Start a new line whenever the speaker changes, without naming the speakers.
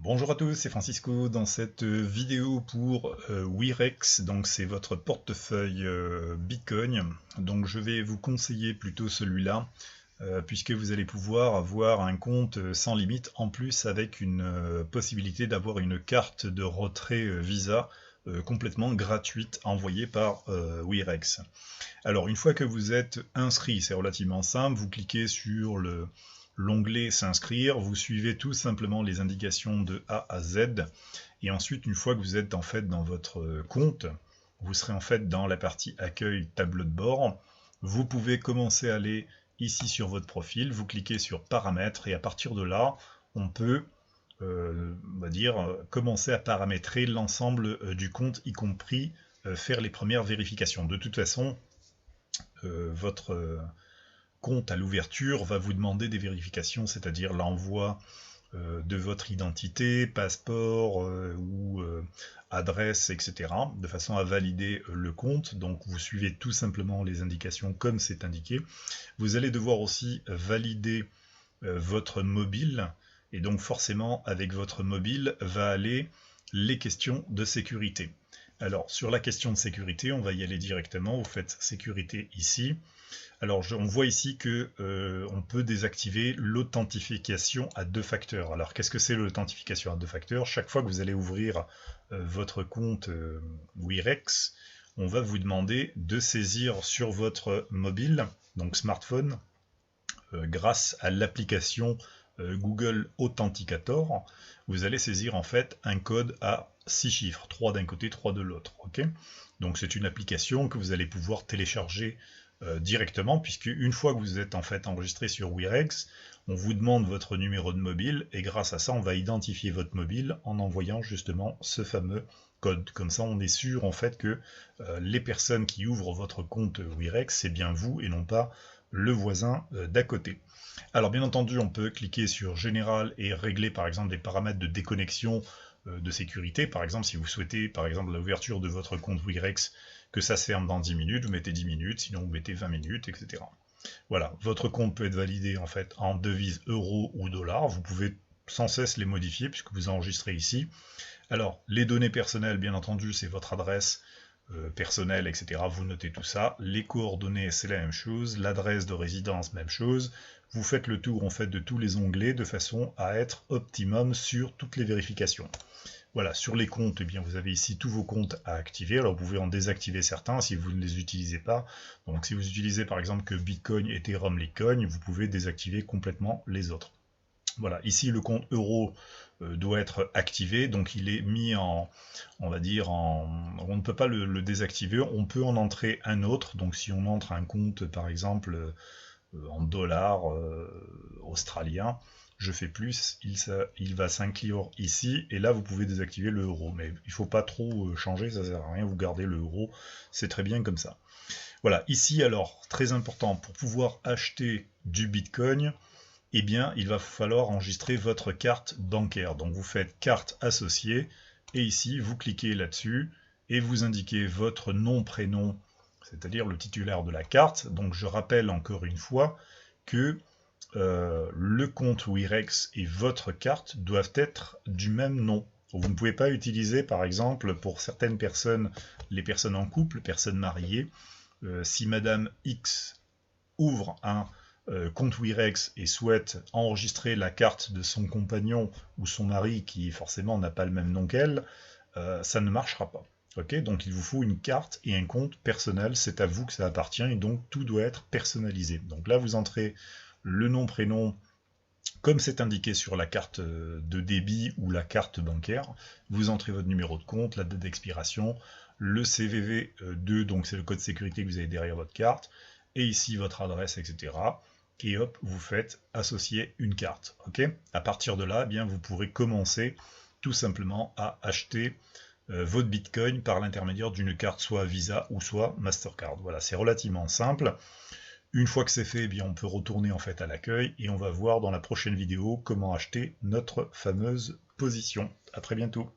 Bonjour à tous, c'est Francisco dans cette vidéo pour Wirex, donc c'est votre portefeuille Bitcoin. Donc je vais vous conseiller plutôt celui-là, puisque vous allez pouvoir avoir un compte sans limite, en plus avec une possibilité d'avoir une carte de retrait Visa complètement gratuite envoyée par Wirex. Alors une fois que vous êtes inscrit, c'est relativement simple, vous cliquez sur l'onglet s'inscrire, vous suivez tout simplement les indications de A à Z, et ensuite une fois que vous êtes en fait dans votre compte, vous serez en fait dans la partie accueil tableau de bord. Vous pouvez commencer à aller ici sur votre profil, vous cliquez sur paramètres, et à partir de là, on peut on va dire commencer à paramétrer l'ensemble du compte, y compris faire les premières vérifications. De toute façon, votre compte à l'ouverture va vous demander des vérifications, c'est-à-dire l'envoi de votre identité, passeport ou adresse, etc., de façon à valider le compte. Donc vous suivez tout simplement les indications comme c'est indiqué. Vous allez devoir aussi valider votre mobile, et donc forcément avec votre mobile va aller les questions de sécurité. Alors sur la question de sécurité, on va y aller directement, vous faites sécurité ici. Alors on voit ici que on peut désactiver l'authentification à deux facteurs. Alors qu'est-ce que c'est l'authentification à deux facteurs? Chaque fois que vous allez ouvrir votre compte Wirex, on va vous demander de saisir sur votre mobile, donc smartphone, grâce à l'application Google Authenticator, vous allez saisir en fait un code à 6 chiffres, 3 d'un côté, 3 de l'autre. Okay, donc c'est une application que vous allez pouvoir télécharger directement, puisque une fois que vous êtes en fait enregistré sur Wirex, on vous demande votre numéro de mobile, et grâce à ça on va identifier votre mobile en envoyant justement ce fameux code. Comme ça on est sûr en fait que les personnes qui ouvrent votre compte Wirex, c'est bien vous et non pas le voisin d'à côté. Alors bien entendu on peut cliquer sur général et régler par exemple des paramètres de déconnexion de sécurité. Par exemple, si vous souhaitez, par exemple, l'ouverture de votre compte Wirex, que ça se ferme dans 10 minutes, vous mettez 10 minutes, sinon vous mettez 20 minutes, etc. Voilà, votre compte peut être validé en fait en devise euro ou dollar. Vous pouvez sans cesse les modifier puisque vous enregistrez ici. Alors, les données personnelles, bien entendu, c'est votre adresse personnelle, etc. Vous notez tout ça. Les coordonnées, c'est la même chose. L'adresse de résidence, même chose. Vous faites le tour en fait de tous les onglets de façon à être optimum sur toutes les vérifications. Voilà, sur les comptes, eh bien, vous avez ici tous vos comptes à activer. Alors vous pouvez en désactiver certains si vous ne les utilisez pas. Donc si vous utilisez par exemple que Bitcoin, Ethereum, Litecoin, vous pouvez désactiver complètement les autres. Voilà, ici le compte euro doit être activé, donc il est mis en, on va dire, on ne peut pas le désactiver, on peut en entrer un autre. Donc si on entre un compte par exemple en dollars australiens, je fais plus, il va s'inclure ici, et là vous pouvez désactiver le euro, mais il ne faut pas trop changer, ça sert à rien, vous gardez le euro, c'est très bien comme ça. Voilà, ici alors, très important, pour pouvoir acheter du Bitcoin, eh bien il va falloir enregistrer votre carte bancaire. Donc vous faites carte associée, et ici vous cliquez là-dessus, et vous indiquez votre nom, prénom, c'est-à-dire le titulaire de la carte. Donc je rappelle encore une fois que le compte Wirex et votre carte doivent être du même nom. Vous ne pouvez pas utiliser, par exemple, pour certaines personnes, les personnes en couple, personnes mariées, si Madame X ouvre un compte Wirex et souhaite enregistrer la carte de son compagnon ou son mari, qui forcément n'a pas le même nom qu'elle, ça ne marchera pas. Okay, donc il vous faut une carte et un compte personnel, c'est à vous que ça appartient, et donc tout doit être personnalisé. Donc là vous entrez le nom, prénom, comme c'est indiqué sur la carte de débit ou la carte bancaire, vous entrez votre numéro de compte, la date d'expiration, le CVV2, donc c'est le code sécurité que vous avez derrière votre carte, et ici votre adresse, etc. Et hop, vous faites associer une carte. Okay, à partir de là, eh bien, vous pourrez commencer tout simplement à acheter votre Bitcoin par l'intermédiaire d'une carte soit Visa ou soit Mastercard. Voilà, c'est relativement simple. Une fois que c'est fait, eh bien, on peut retourner en fait à l'accueil, et on va voir dans la prochaine vidéo comment acheter notre fameuse position. À très bientôt.